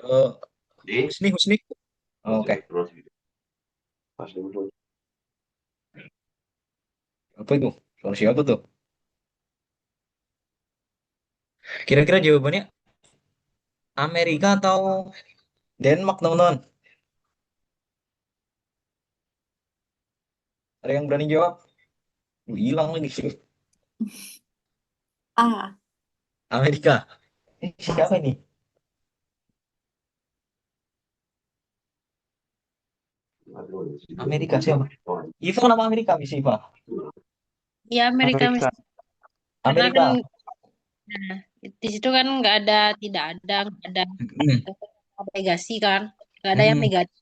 Eh, Di Husni, Husni. Oke. pas dulu. Apa itu? Soal siapa tuh? Kira-kira jawabannya Amerika atau Denmark, teman-teman? Ada yang berani jawab? Hilang lagi sih. A. Amerika. Siapa ini? Amerika siapa? Iva nama Amerika, Miss Iva. Ya, Amerika Amerika. Miss. Karena kan Amerika. nah, di situ kan nggak ada, tidak ada, nggak ada Hmm. negasi kan, nggak ada yang Hmm. negatif.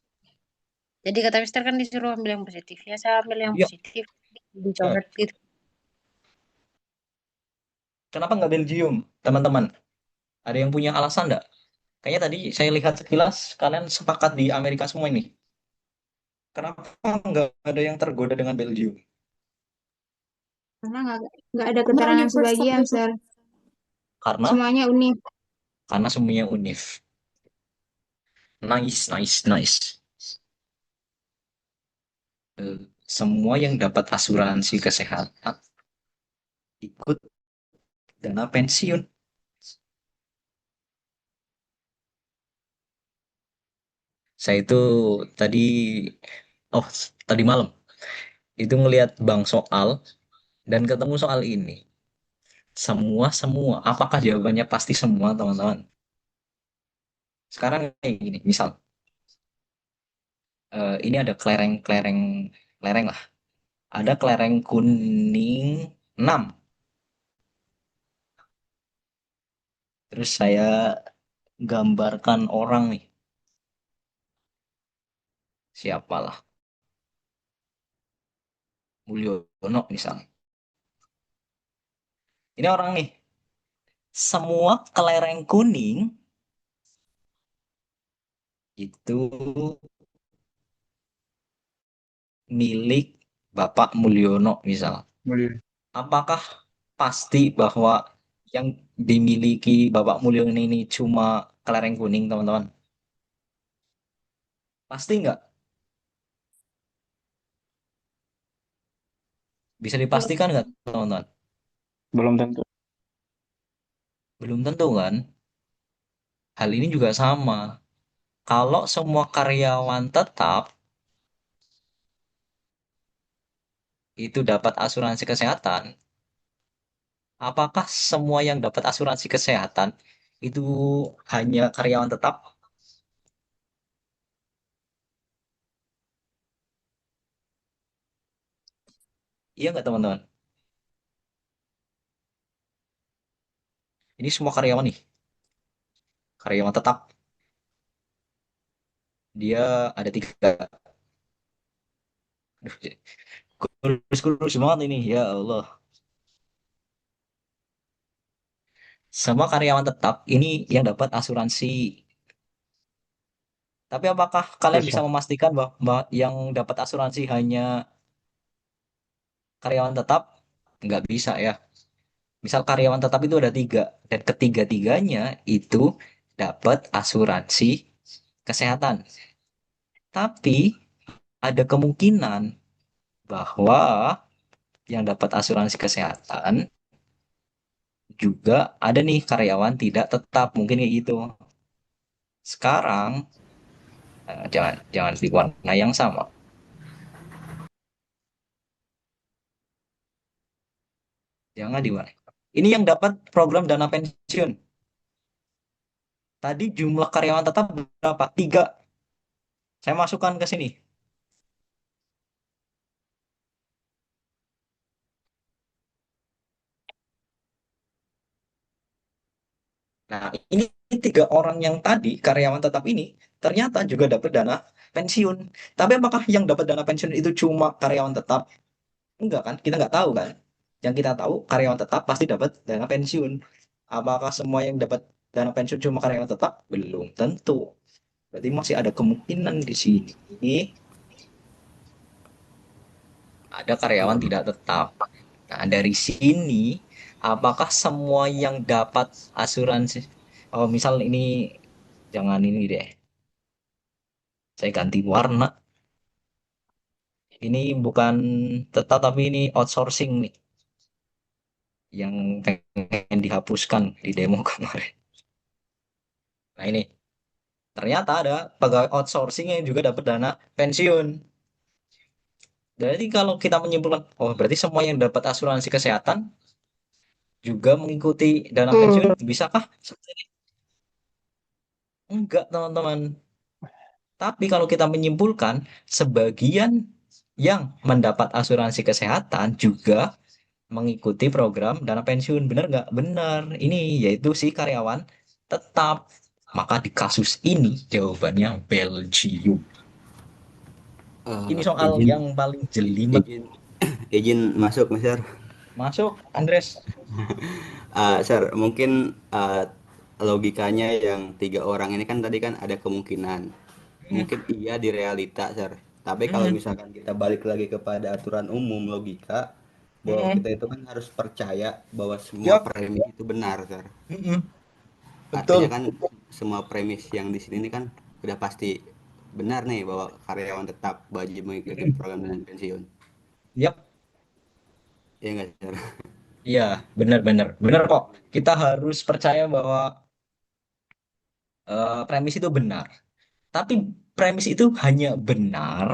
Jadi kata Mister kan disuruh ambil yang positif. Ya saya ambil yang Iya. positif, Eh, dicoret gitu. Kenapa nggak Belgium, teman-teman? Ada yang punya alasan nggak? Kayaknya tadi saya lihat sekilas kalian sepakat di Amerika semua ini. Kenapa nggak ada yang tergoda dengan Belgium? Karena nggak ada keterangan sebagian, Sir. Karena Semuanya unik. semuanya unif. Nice, nice, nice. Semua yang dapat asuransi kesehatan ikut dana pensiun. Saya itu tadi, oh tadi malam itu ngelihat Bang Soal dan ketemu soal ini. Semua, apakah jawabannya pasti semua, teman-teman? Sekarang kayak gini, misal ini ada kelereng-kelereng, kelereng lah. Ada kelereng kuning 6. Terus saya gambarkan orang nih, siapalah, Mulyono misalnya. Ini orang nih, semua kelereng kuning itu milik Bapak Mulyono misal. Mulia. Apakah pasti bahwa yang dimiliki Bapak Mulyono ini cuma kelereng kuning, teman-teman? Pasti nggak? Bisa Belum. dipastikan nggak, teman-teman? Belum tentu. Belum tentu kan? Hal ini juga sama. Kalau semua karyawan tetap itu dapat asuransi kesehatan, apakah semua yang dapat asuransi kesehatan itu hanya karyawan tetap? Iya nggak, teman-teman? Ini semua karyawan nih, karyawan tetap. Dia ada tiga. Aduh, kurus-kurus banget ini, ya Allah. Semua karyawan tetap ini yang dapat asuransi. Tapi apakah kalian bisa Bisa. memastikan bahwa yang dapat asuransi hanya karyawan tetap? Nggak bisa ya. Misal karyawan tetap itu ada tiga, dan ketiga-tiganya itu dapat asuransi kesehatan. Tapi ada kemungkinan bahwa yang dapat asuransi kesehatan juga ada nih karyawan tidak tetap, mungkin kayak gitu. Sekarang jangan jangan di warna yang sama, jangan di warna. Ini yang dapat program dana pensiun. Tadi jumlah karyawan tetap berapa? Tiga. Saya masukkan ke sini. Nah, ini tiga orang yang tadi karyawan tetap ini ternyata juga dapat dana pensiun. Tapi apakah yang dapat dana pensiun itu cuma karyawan tetap? Enggak kan? Kita nggak tahu kan? Yang kita tahu karyawan tetap pasti dapat dana pensiun. Apakah semua yang dapat dana pensiun cuma karyawan tetap? Belum tentu. Berarti masih ada kemungkinan di sini ada karyawan tidak tetap. Nah, dari sini apakah semua yang dapat asuransi, oh misal ini Jangan ini deh. Saya ganti warna. Ini bukan tetap tapi ini outsourcing nih yang pengen dihapuskan di demo kemarin. Nah ini ternyata ada pegawai outsourcing yang juga dapat dana pensiun. Jadi kalau kita menyimpulkan, oh berarti semua yang dapat asuransi kesehatan juga mengikuti dana pensiun, Hmm. bisakah? Seperti ini? Enggak, teman-teman. Tapi kalau kita menyimpulkan, sebagian yang mendapat asuransi kesehatan juga mengikuti program dana pensiun. Benar nggak? Benar. Ini yaitu si karyawan tetap. Maka di kasus ini jawabannya Belgium. Ini soal Izin yang paling jelimet. izin izin masuk Mas Sir. Masuk, Andres. Sir, mungkin logikanya yang 3 orang ini kan tadi kan ada kemungkinan Hmm, mungkin iya di realita Sir. Tapi kalau hmm, misalkan kita balik lagi kepada aturan umum logika bahwa hmm. kita itu kan harus percaya bahwa semua Yap, premis itu benar Sir. hmm, Artinya betul. kan semua premis yang di sini ini kan udah pasti benar nih bahwa karyawan tetap wajib mengikuti Hmm, program dengan pensiun. yap, Iya nggak Sir? iya, benar-benar. Benar kok. Kita harus percaya bahwa premis itu benar. Tapi premis itu hanya benar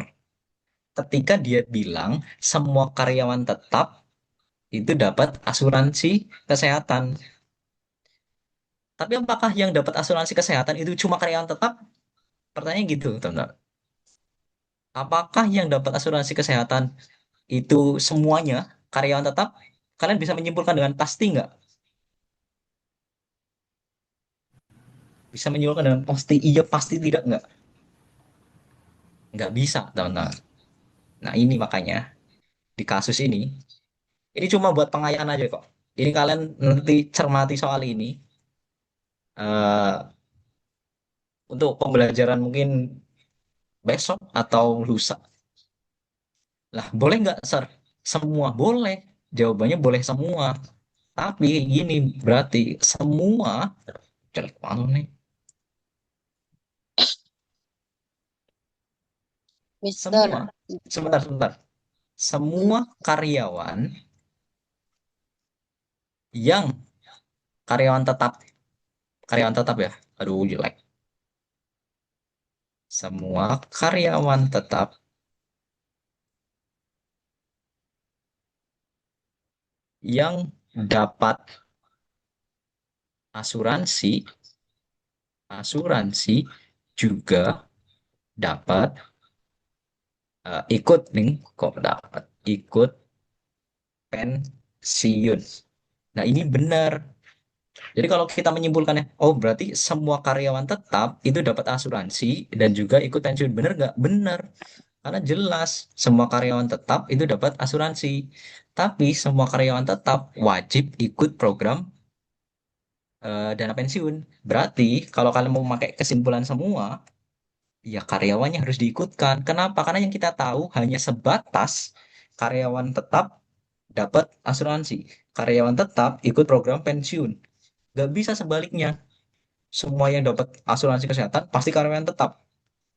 ketika dia bilang semua karyawan tetap itu dapat asuransi kesehatan. Tapi apakah yang dapat asuransi kesehatan itu cuma karyawan tetap? Pertanyaan gitu, teman-teman. Apakah yang dapat asuransi kesehatan itu semuanya karyawan tetap? Kalian bisa menyimpulkan dengan pasti nggak? Bisa menyimpulkan dengan pasti iya, pasti tidak nggak? Nggak bisa, teman-teman. Nah, ini makanya di kasus ini cuma buat pengayaan aja kok. Ini kalian nanti cermati soal ini. eh untuk pembelajaran mungkin besok atau lusa. Lah, boleh nggak, Sir? Semua boleh. Jawabannya boleh semua. Tapi gini, berarti semua jelek banget nih. Semua, Mister. sebentar, sebentar. Semua karyawan yang karyawan tetap ya. Aduh, jelek. Semua karyawan tetap yang dapat asuransi, asuransi juga dapat ikut nih, kok dapat ikut pensiun. Nah, ini benar. Jadi kalau kita menyimpulkannya, oh berarti semua karyawan tetap itu dapat asuransi dan juga ikut pensiun. Benar nggak? Benar. Karena jelas semua karyawan tetap itu dapat asuransi. Tapi semua karyawan tetap wajib ikut program dana pensiun. Berarti kalau kalian mau memakai kesimpulan semua, ya karyawannya harus diikutkan. Kenapa? Karena yang kita tahu hanya sebatas karyawan tetap dapat asuransi. Karyawan tetap ikut program pensiun. Gak bisa sebaliknya. Semua yang dapat asuransi kesehatan pasti karyawan tetap.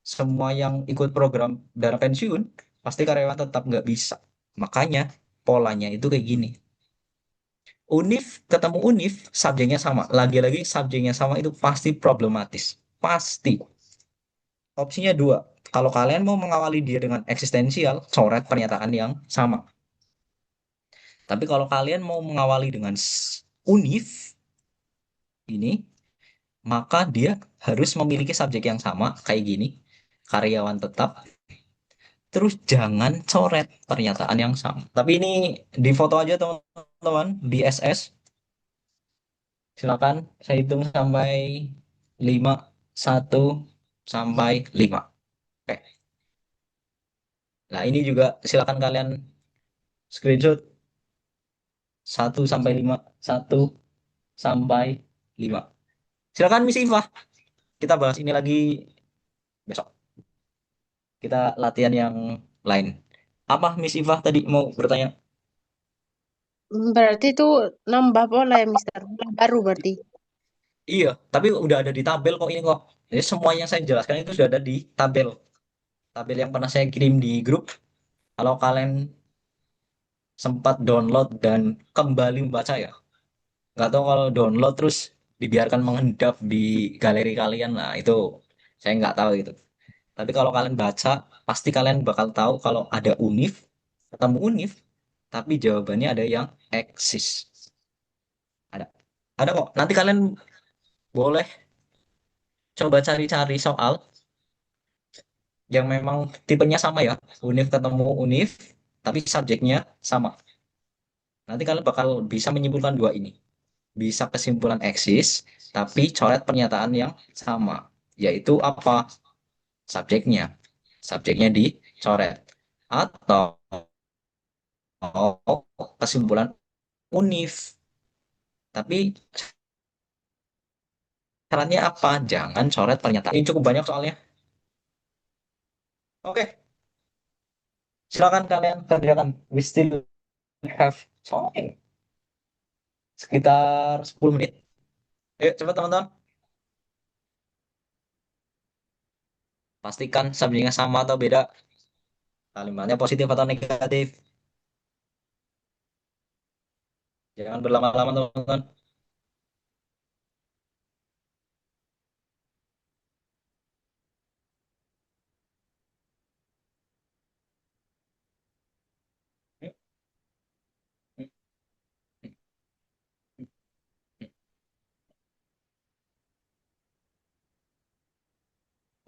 Semua yang ikut program dana pensiun pasti karyawan tetap. Nggak bisa. Makanya polanya itu kayak gini. Unif ketemu unif, subjeknya sama. Lagi-lagi subjeknya sama itu pasti problematis. Pasti. Opsinya dua. Kalau kalian mau mengawali dia dengan eksistensial, coret pernyataan yang sama. Tapi kalau kalian mau mengawali dengan unif ini, maka dia harus memiliki subjek yang sama kayak gini, karyawan tetap. Terus jangan coret pernyataan yang sama. Tapi ini di foto aja teman-teman di SS. Silakan saya hitung sampai 5, 1 sampai 5. Oke. Nah, ini juga silakan kalian screenshot 1 sampai 5, 1 sampai 5. Silakan Miss Iva, kita bahas ini lagi besok. Kita latihan yang lain. Apa Miss Iva tadi mau bertanya? Berarti itu nambah pola ya, Mister. Pola baru berarti. Iya, tapi udah ada di tabel kok ini kok. Jadi semua yang saya jelaskan itu sudah ada di tabel. Tabel yang pernah saya kirim di grup. Kalau kalian sempat download dan kembali membaca ya. Nggak tahu kalau download terus dibiarkan mengendap di galeri kalian. Nah, itu saya nggak tahu itu. Tapi kalau kalian baca, pasti kalian bakal tahu kalau ada UNIF, ketemu UNIF, tapi jawabannya ada yang eksis. Ada. Ada kok. Nanti kalian boleh coba cari-cari soal yang memang tipenya sama ya. UNIF ketemu UNIF, tapi subjeknya sama. Nanti kalian bakal bisa menyimpulkan dua ini. Bisa kesimpulan eksis, tapi coret pernyataan yang sama. Yaitu apa? Subjeknya. Subjeknya dicoret. Atau kesimpulan UNIF. Tapi syaratnya apa? Jangan coret pernyataan. Ini cukup banyak soalnya. Oke, silakan kalian kerjakan. We still have time. Sekitar 10 menit. Ayo, coba teman-teman. Pastikan subjeknya sama atau beda. Kalimatnya positif atau negatif. Jangan berlama-lama, teman-teman.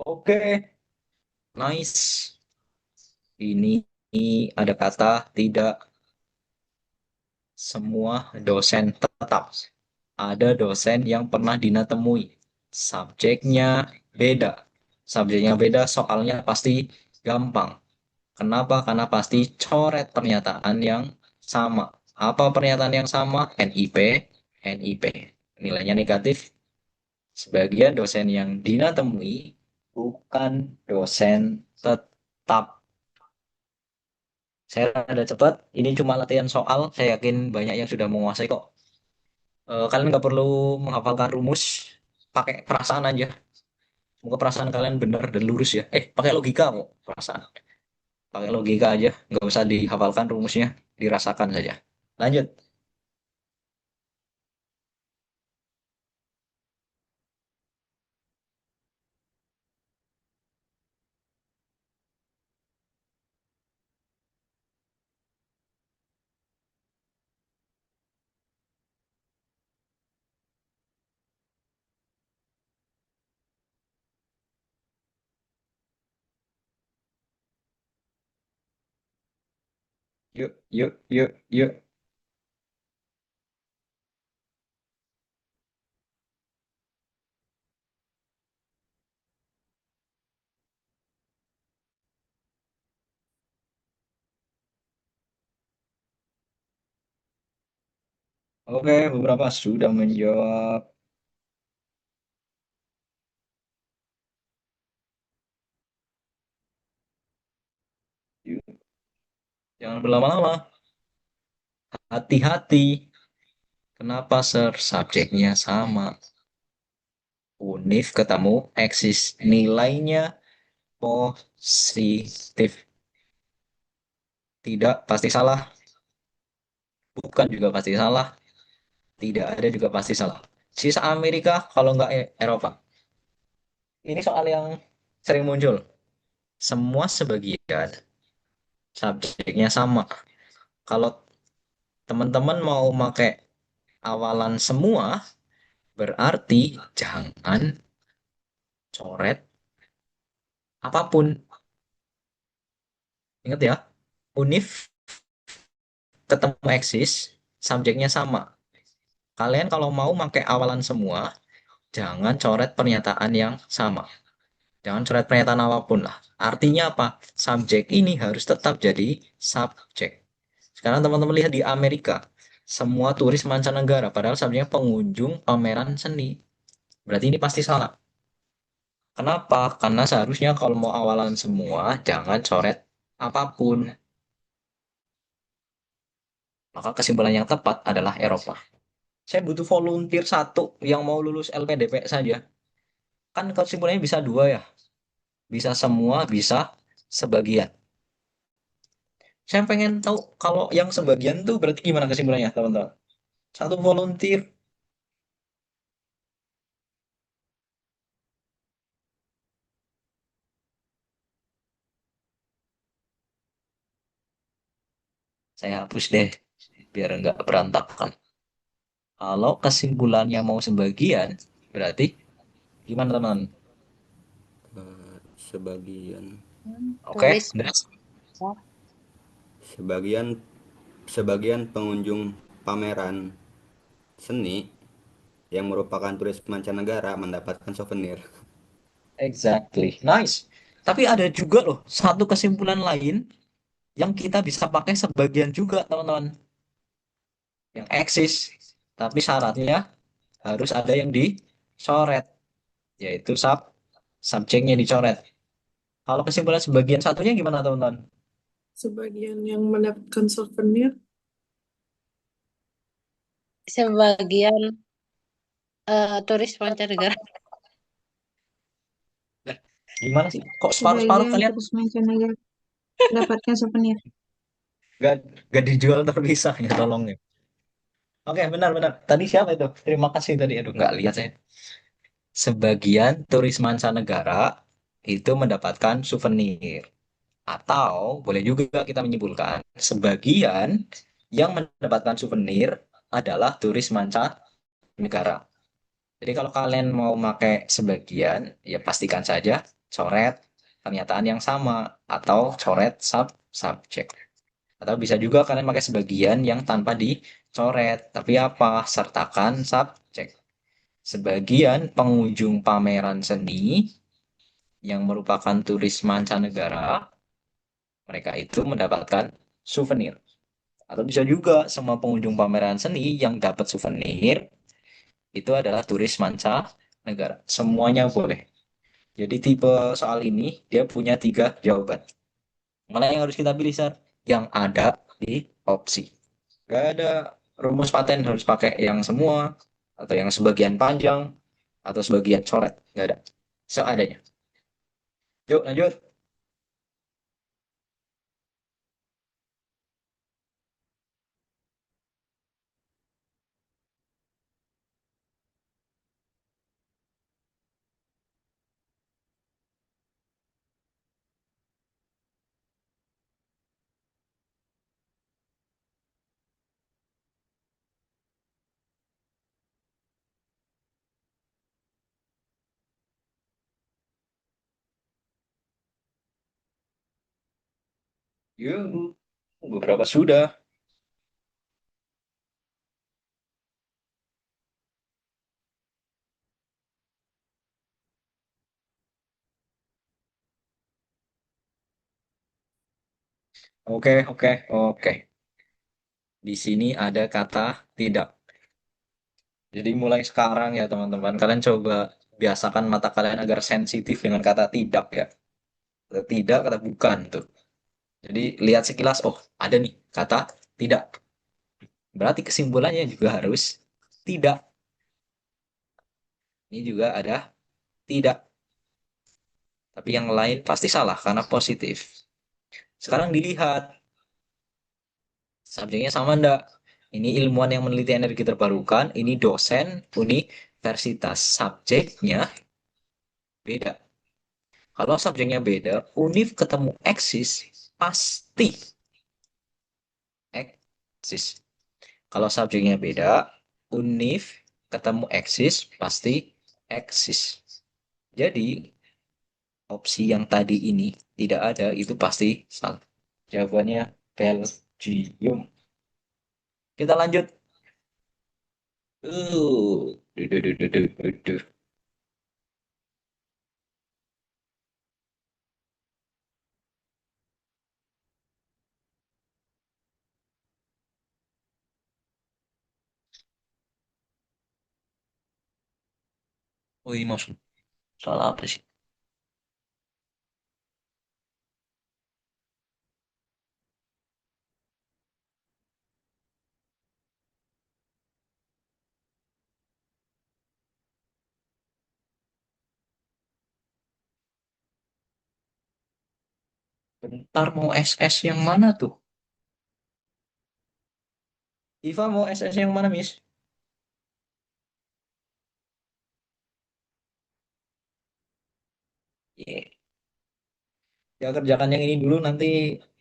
Oke, nice. Ini ada kata tidak semua dosen tetap. Ada dosen yang pernah Dina temui. Subjeknya beda. Subjeknya beda, soalnya pasti gampang. Kenapa? Karena pasti coret pernyataan yang sama. Apa pernyataan yang sama? NIP, NIP. Nilainya negatif. Sebagian dosen yang Dina temui bukan dosen tetap. Saya ada cepat. Ini cuma latihan soal. Saya yakin banyak yang sudah menguasai kok. Kalian nggak perlu menghafalkan rumus. Pakai perasaan aja. Semoga perasaan kalian benar dan lurus ya. Pakai logika kok. Perasaan. Pakai logika aja. Nggak usah dihafalkan rumusnya. Dirasakan saja. Lanjut. Yuk, yuk, yuk, yuk. Oke, beberapa sudah menjawab. Yuk, jangan berlama-lama. Hati-hati. Kenapa, Sir? Subjeknya sama. Unif ketemu eksis. Nilainya positif. Tidak pasti salah. Bukan juga pasti salah. Tidak ada juga pasti salah. Sisa Amerika kalau nggak Eropa. Ini soal yang sering muncul. Semua sebagian subjeknya sama. Kalau teman-teman mau pakai awalan semua, berarti jangan coret apapun. Ingat ya, unif ketemu eksis, subjeknya sama. Kalian kalau mau pakai awalan semua, jangan coret pernyataan yang sama. Jangan coret pernyataan apapun lah. Artinya apa? Subjek ini harus tetap jadi subjek. Sekarang teman-teman lihat di Amerika, semua turis mancanegara, padahal subjeknya pengunjung pameran seni. Berarti ini pasti salah. Kenapa? Karena seharusnya kalau mau awalan semua, jangan coret apapun. Maka kesimpulan yang tepat adalah Eropa. Saya butuh volunteer satu yang mau lulus LPDP saja. Kan kesimpulannya bisa dua ya. Bisa semua, bisa sebagian. Saya pengen tahu kalau yang sebagian tuh berarti gimana kesimpulannya, teman-teman? Satu volunteer, saya hapus deh, biar nggak berantakan. Kalau kesimpulannya mau sebagian, berarti gimana, teman? Sebagian Oke, Turis. udah. sebagian sebagian pengunjung pameran seni yang merupakan turis mancanegara mendapatkan souvenir. Exactly. Nice. Tapi ada juga loh, satu kesimpulan lain yang kita bisa pakai sebagian juga, teman-teman. Yang eksis. Tapi syaratnya harus ada yang dicoret, yaitu subjeknya dicoret. Kalau kesimpulan sebagian satunya gimana, teman-teman? Sebagian yang mendapatkan souvenir. Sebagian turis mancanegara. Nah, gimana sih? Kok separuh-separuh Sebagian kalian turis mancanegara mendapatkan souvenir. gak, gak dijual terpisah ya, tolong ya. Oke, benar-benar. Tadi siapa itu? Terima kasih tadi. Aduh, nggak lihat saya. Sebagian turis mancanegara itu mendapatkan souvenir. Atau boleh juga kita menyimpulkan, sebagian yang mendapatkan souvenir adalah turis mancanegara. Jadi kalau kalian mau pakai sebagian, ya pastikan saja coret pernyataan yang sama atau coret subjek. Atau bisa juga kalian pakai sebagian yang tanpa dicoret, tapi apa? Sertakan subjek. Sebagian pengunjung pameran seni yang merupakan turis mancanegara, mereka itu mendapatkan souvenir. Atau bisa juga semua pengunjung pameran seni yang dapat souvenir itu adalah turis mancanegara. Semuanya boleh. Jadi tipe soal ini dia punya tiga jawaban. Mana yang harus kita pilih, Sar? Yang ada di opsi. Gak ada rumus paten harus pakai yang semua, atau yang sebagian panjang, atau sebagian coret. Gak ada. Seadanya. Yuk, lanjut. Yuk, beberapa sudah. Oke, oke, oke. Di sini ada kata tidak. Jadi mulai sekarang ya teman-teman, kalian coba biasakan mata kalian agar sensitif dengan kata tidak ya. Kata tidak, kata bukan tuh. Jadi lihat sekilas, oh ada nih kata tidak. Berarti kesimpulannya juga harus tidak. Ini juga ada tidak. Tapi yang lain pasti salah karena positif. Sekarang dilihat subjeknya sama enggak. Ini ilmuwan yang meneliti energi terbarukan, ini dosen universitas. Subjeknya beda. Kalau subjeknya beda, univ ketemu eksis pasti eksis. Kalau subjeknya beda, univ ketemu eksis pasti eksis. Jadi opsi yang tadi ini tidak ada itu pasti salah. Jawabannya Belgium. Kita lanjut. Duh, duh, duh, duh, duh, duh, duh. Oh, ini maksud soal apa sih? Bentar, mau SS yang mana tuh? Iva mau SS yang mana, Miss? Iya. Ya, kerjakan yang ini dulu, nanti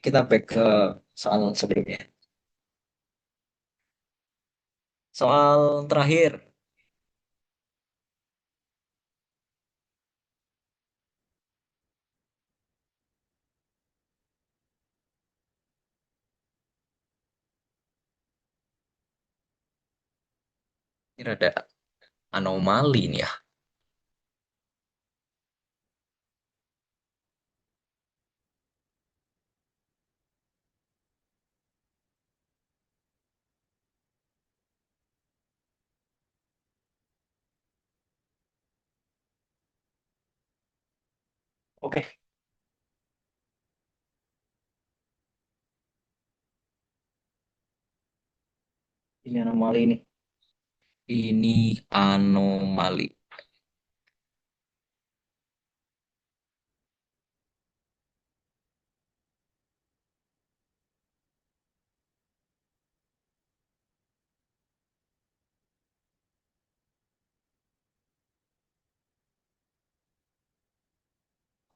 kita back ke soal sebelumnya. Soal terakhir. Ini ada anomali nih ya. Oke, ini anomali nih. Ini anomali.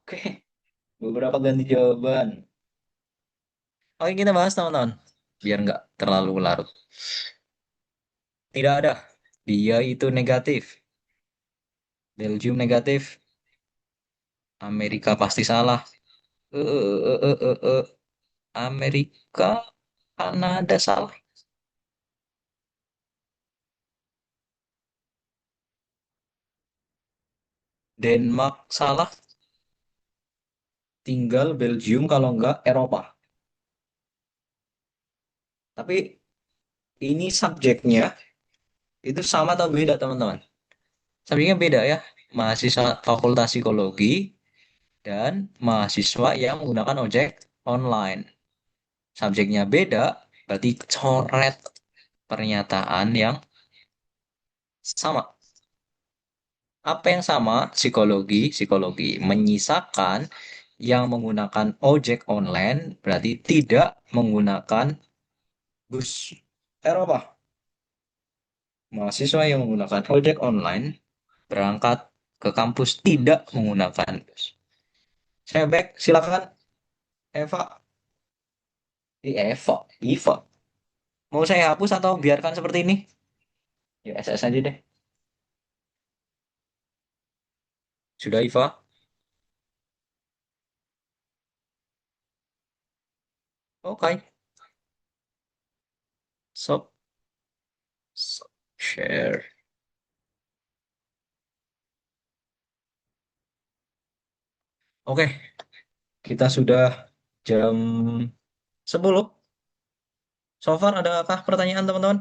Oke, beberapa ganti jawaban. Oke, kita bahas teman-teman. Biar nggak terlalu larut. Tidak ada. Dia itu negatif. Belgium negatif. Amerika pasti salah. Amerika, Kanada salah. Denmark salah. Tinggal Belgium kalau nggak Eropa. Tapi ini subjeknya itu sama atau beda teman-teman? Subjeknya beda ya. Mahasiswa Fakultas Psikologi dan mahasiswa yang menggunakan ojek online. Subjeknya beda, berarti coret pernyataan yang sama. Apa yang sama? Psikologi menyisakan yang menggunakan ojek online berarti tidak menggunakan bus Eropa. Mahasiswa yang menggunakan ojek online berangkat ke kampus tidak menggunakan bus. Saya back, silakan Eva. Eva. Mau saya hapus atau biarkan seperti ini? Ya SS aja deh. Sudah Eva? Oke. Stop. Stop. Share. Oke, kita sudah jam 10. So far, adakah pertanyaan teman-teman?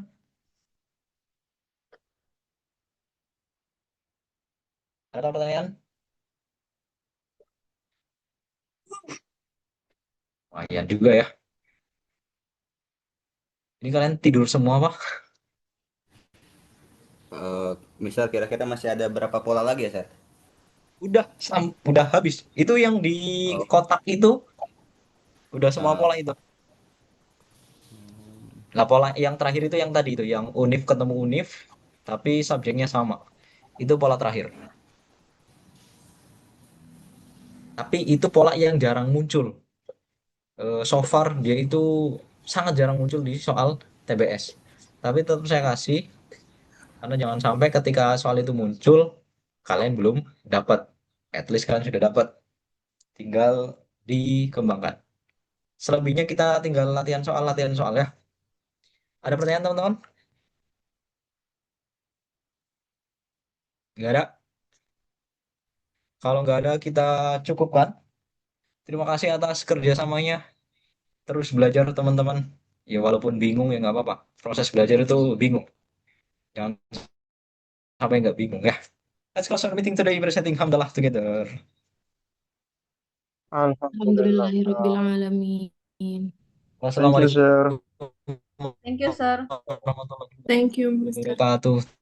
Ada pertanyaan? Lumayan juga ya. Ini kalian tidur semua, Pak? Misal kira-kira masih ada berapa pola lagi ya, Sar? Udah habis. Itu yang di Oh, kotak itu, udah semua eh, pola itu. Nah, pola yang terakhir itu yang tadi itu, yang unif ketemu unif, tapi subjeknya sama. Itu pola terakhir. Tapi itu pola yang jarang muncul. So far dia itu sangat jarang muncul di soal TBS. Tapi tetap saya kasih karena jangan sampai ketika soal itu muncul kalian belum dapat. At least kalian sudah dapat. Tinggal dikembangkan. Selebihnya kita tinggal latihan soal ya. Ada pertanyaan teman-teman? Nggak ada. Kalau nggak ada kita cukupkan. Terima kasih atas kerjasamanya. Terus belajar teman-teman. Ya walaupun bingung ya nggak apa-apa. Proses belajar itu bingung. Jangan sampai nggak bingung ya. Let's close our meeting today presenting Hamdalah together. Alhamdulillah. Alhamdulillahirrabbilalamin. Thank you, Wassalamualaikum sir. Thank you, sir. warahmatullahi Thank you, Mr. wabarakatuh.